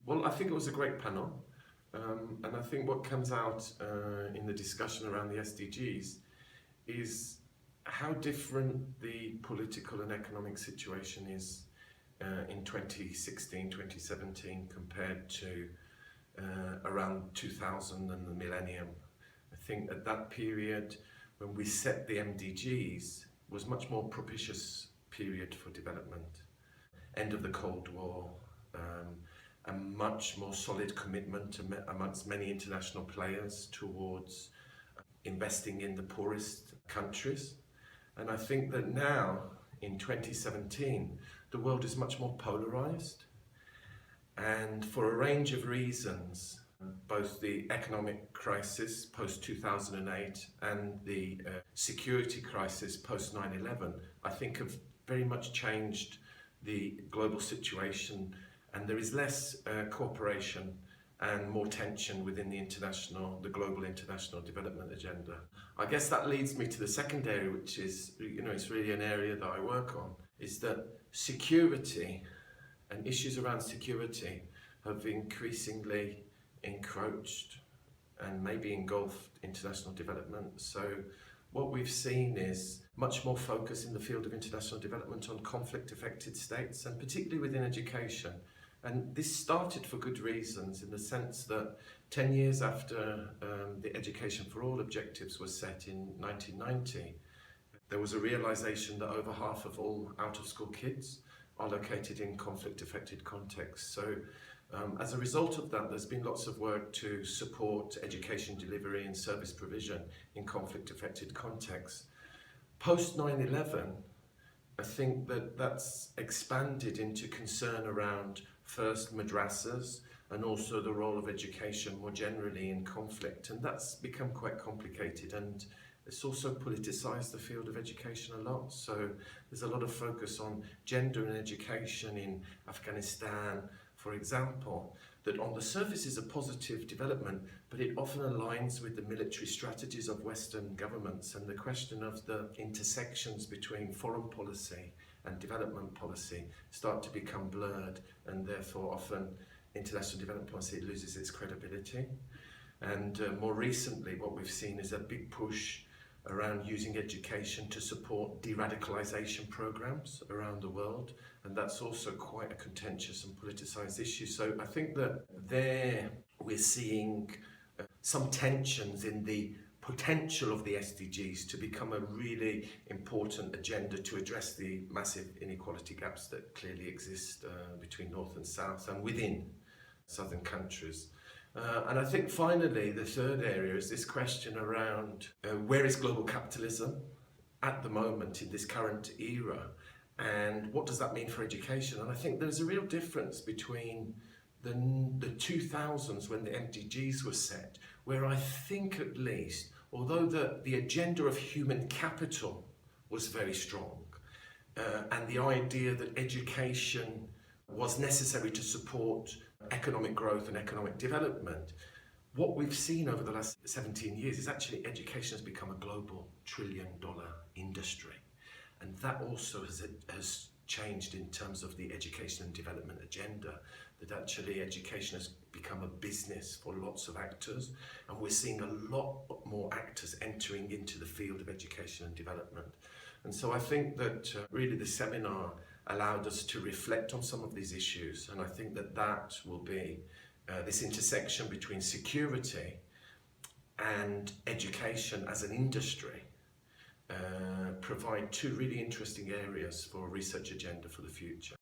Well, I think it was a great panel. And I think what comes out in the discussion around the SDGs is how different the political and economic situation is in 2016, 2017 compared to around 2000 and the millennium. I think at that period when we set the MDGs was much more propitious period for development. End of the Cold War, a much more solid commitment amongst many international players towards investing in the poorest countries. And I think that now, in 2017, the world is much more polarized. And for a range of reasons, both the economic crisis post-2008 and the security crisis post-9/11, I think have very much changed the global situation, and there is less cooperation and more tension within the global international development agenda. I guess that leads me to the second area, which is, it's really an area that I work on, is that security and issues around security have increasingly encroached and maybe engulfed international development. So what we've seen is much more focus in the field of international development on conflict-affected states, and particularly within education. And this started for good reasons, in the sense that 10 years after the Education for All objectives were set in 1990, there was a realization that over half of all out-of-school kids are located in conflict-affected contexts. So as a result of that, there's been lots of work to support education delivery and service provision in conflict-affected contexts. Post 9/11, I think that that's expanded into concern around first madrasas and also the role of education more generally in conflict, and that's become quite complicated, and it's also politicized the field of education a lot. So there's a lot of focus on gender and education in Afghanistan, for example, that on the surface is a positive development, but it often aligns with the military strategies of Western governments, and the question of the intersections between foreign policy and development policy start to become blurred, and therefore often international development policy loses its credibility. And more recently, what we've seen is a big push around using education to support de-radicalization programs around the world, and that's also quite a contentious and politicized issue. So I think that there we're seeing some tensions in the potential of the SDGs to become a really important agenda to address the massive inequality gaps that clearly exist between North and South and within southern countries. And I think finally, the third area is this question around where is global capitalism at the moment in this current era, and what does that mean for education? And I think there's a real difference between the 2000s, when the MDGs were set, where I think at least, although the agenda of human capital was very strong, and the idea that education was necessary to support economic growth and economic development, what we've seen over the last 17 years is actually education has become a global trillion-dollar industry. And that also has changed in terms of the education and development agenda, that actually education has become a business for lots of actors, and we're seeing a lot more actors entering into the field of education and development. And so I think that really the seminar allowed us to reflect on some of these issues, and I think that that will be this intersection between security and education as an industry provide two really interesting areas for a research agenda for the future.